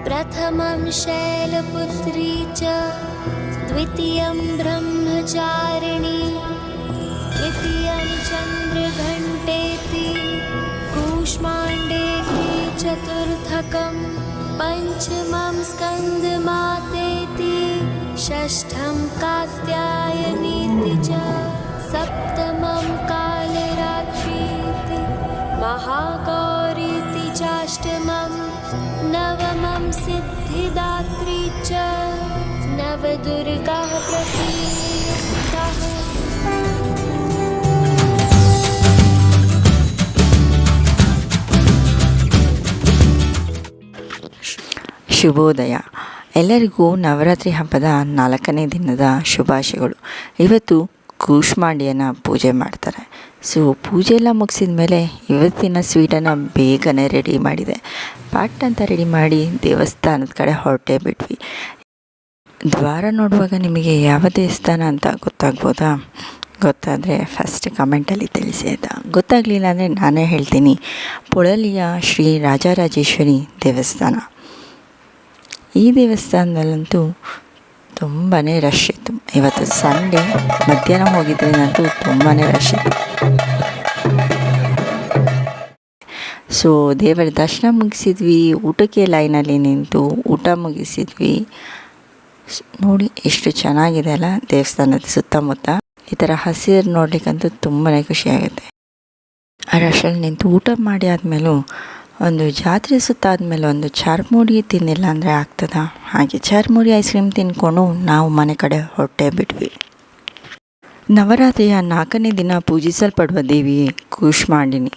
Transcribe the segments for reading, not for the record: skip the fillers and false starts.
प्रथमं शैलपुत्री च द्वितीयं ब्रह्मचारिणी तृतीयं चन्द्रघण्टेति कूष्माण्डेति चतुर्थकं पञ्चमं स्कन्दमातेति षष्ठं कात्यायनीति च सप्तमं कालरात्रीति महागौरीति चाष्टमं नवमं सिद्धिदात्री च नवदुर्गाः प्रतीताः। ಶುಭೋದಯ. ಎಲ್ಲರಿಗೂ ನವರಾತ್ರಿ ಹಬ್ಬದ 4ನೇ ದಿನದ ಶುಭಾಶಯಗಳು. ಇವತ್ತು ಕೂಷ್ಮಾಂಡಿಯನ್ನು ಪೂಜೆ ಮಾಡ್ತಾರೆ. ಸೊ ಪೂಜೆ ಎಲ್ಲ ಮುಗಿಸಿದ ಮೇಲೆ ಇವತ್ತಿನ ಸ್ವೀಟನ್ನು ಬೇಗನೆ ರೆಡಿ ಮಾಡಿದೆ. ಪಾಟ್ ಅಂತ ರೆಡಿ ಮಾಡಿ ದೇವಸ್ಥಾನದ ಕಡೆ ಹೊರಟೇ ಬಿಟ್ವಿ. ದ್ವಾರ ನೋಡುವಾಗ ನಿಮಗೆ ಯಾವ ದೇವಸ್ಥಾನ ಅಂತ ಗೊತ್ತಾಗ್ಬೋದಾ? ಗೊತ್ತಾದರೆ ಫಸ್ಟ್ ಕಮೆಂಟಲ್ಲಿ ತಿಳಿಸಿ ಆಯಿತಾ? ಗೊತ್ತಾಗಲಿಲ್ಲ ಅಂದರೆ ನಾನೇ ಹೇಳ್ತೀನಿ. ಪೊಳಲಿಯ ಶ್ರೀ ರಾಜರಾಜೇಶ್ವರಿ ದೇವಸ್ಥಾನ. ಈ ದೇವಸ್ಥಾನದಲ್ಲಂತೂ ತುಂಬಾ ರಶ್ ಇತ್ತು. ಇವತ್ತು ಸಂಡೇ ಮಧ್ಯಾಹ್ನ ಹೋಗಿದ್ರಿಂದಂತೂ ತುಂಬಾ ರಶ್ ಇತ್ತು. ಸೊ ದೇವರ ದರ್ಶನ ಮುಗಿಸಿದ್ವಿ, ಊಟಕ್ಕೆ ಲೈನಲ್ಲಿ ನಿಂತು ಊಟ ಮುಗಿಸಿದ್ವಿ. ನೋಡಿ ಎಷ್ಟು ಚೆನ್ನಾಗಿದೆ ಅಲ್ಲ ದೇವಸ್ಥಾನದ ಸುತ್ತಮುತ್ತ. ಈ ಥರ ಹಸಿರು ನೋಡಲಿಕ್ಕಂತೂ ತುಂಬಾ ಖುಷಿಯಾಗುತ್ತೆ. ಆ ರಶಲ್ಲಿ ನಿಂತು ಊಟ ಮಾಡಿ ಆದಮೇಲೂ ಒಂದು ಜಾತ್ರೆ ಸುತ್ತಾದ್ಮೇಲೆ ಒಂದು ಚಾರ್ಮುರಿ ತಿನ್ನಿಲ್ಲ ಅಂದರೆ ಆಗ್ತದಾ? ಹಾಗೆ ಚಾರ್ಮುರಿ ಐಸ್ ಕ್ರೀಮ್ ತಿನ್ಕೊಂಡು ನಾವು ಮನೆ ಕಡೆ ಹೊರಟೇ ಬಿಟ್ವಿ. ನವರಾತ್ರಿಯ 4ನೇ ದಿನ ಪೂಜಿಸಲ್ಪಡುವ ದೇವಿಯೇ ಕೂಷ್ಮಾಂಡಿನಿ.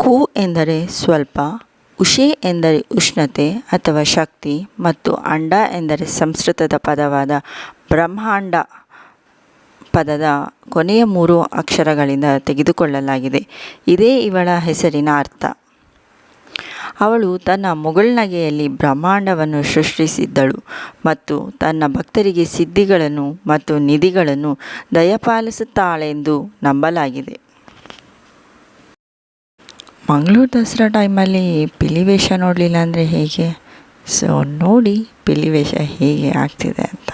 ಕು ಎಂದರೆ ಸ್ವಲ್ಪ, ಉಷೆ ಎಂದರೆ ಉಷ್ಣತೆ ಅಥವಾ ಶಕ್ತಿ, ಮತ್ತು ಅಂಡ ಎಂದರೆ ಸಂಸ್ಕೃತದ ಪದವಾದ ಬ್ರಹ್ಮಾಂಡ ಪದದ ಕೊನೆಯ 3 ಅಕ್ಷರಗಳಿಂದ ತೆಗೆದುಕೊಳ್ಳಲಾಗಿದೆ. ಇದೇ ಇವಳ ಹೆಸರಿನ ಅರ್ಥ. ಅವಳು ತನ್ನ ಮುಗುಳ್ನಗೆಯಲ್ಲಿ ಬ್ರಹ್ಮಾಂಡವನ್ನು ಸೃಷ್ಟಿಸಿದ್ದಳು ಮತ್ತು ತನ್ನ ಭಕ್ತರಿಗೆ ಸಿದ್ಧಿಗಳನ್ನು ಮತ್ತು ನಿಧಿಗಳನ್ನು ದಯಪಾಲಿಸುತ್ತಾಳೆಂದು ನಂಬಲಾಗಿದೆ. ಮಂಗಳೂರು ದಸರಾ ಟೈಮಲ್ಲಿ ಪಿಲಿ ವೇಷ ನೋಡಲಿಲ್ಲ ಅಂದರೆ ಹೇಗೆ? ಸೊ ನೋಡಿ ಪಿಲಿ ವೇಷ ಹೇಗೆ ಆಗ್ತಿದೆ ಅಂತ.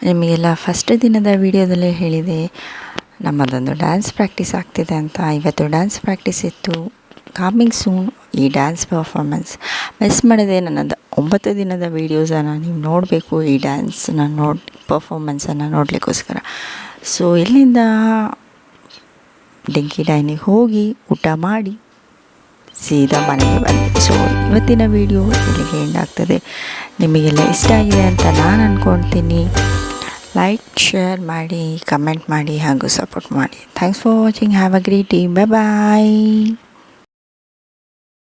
ನಿಮಗೆಲ್ಲ ಫಸ್ಟ್ ದಿನದ ವಿಡಿಯೋದಲ್ಲೇ ಹೇಳಿದೆ ನಮ್ಮದೊಂದು ಡ್ಯಾನ್ಸ್ ಪ್ರಾಕ್ಟೀಸ್ ಆಗ್ತಿದೆ ಅಂತ. ಇವತ್ತು ಡ್ಯಾನ್ಸ್ ಪ್ರಾಕ್ಟೀಸ್ ಇತ್ತು. ಕಮಿಂಗ್ ಸೂನ್ ಈ ಡ್ಯಾನ್ಸ್ ಪರ್ಫಾರ್ಮೆನ್ಸ್. ಮಿಸ್ ಮಾಡಿದೆ ನನ್ನದು 9 ದಿನದ ವೀಡಿಯೋಸನ್ನು ನೀವು ನೋಡಬೇಕು. ಈ ಡ್ಯಾನ್ಸನ್ನು ಪರ್ಫಾರ್ಮೆನ್ಸನ್ನು ನೋಡಲಿಕ್ಕೋಸ್ಕರ. ಸೊ ಇಲ್ಲಿಂದ ಡೆಂಕಿ ಡೈನಿಗೆ ಹೋಗಿ ಊಟ ಮಾಡಿ ಸೀದಾ ಮನೆಗೆ ಬಂದೆ. ಸೊ ಇವತ್ತಿನ ವಿಡಿಯೋ ಇಲ್ಲಿಗೆ ಎಂಡ್ ಆಗ್ತದೆ. ನಿಮಗೆಲ್ಲ ಇಷ್ಟ ಆಗಿದೆ ಅಂತ ನಾನು ಅಂದ್ಕೊಳ್ತೀನಿ. ಲೈಕ್, ಶೇರ್ ಮಾಡಿ, ಕಮೆಂಟ್ ಮಾಡಿ ಹಾಗೂ ಸಪೋರ್ಟ್ ಮಾಡಿ. Thanks for watching. Have a great day. Bye bye.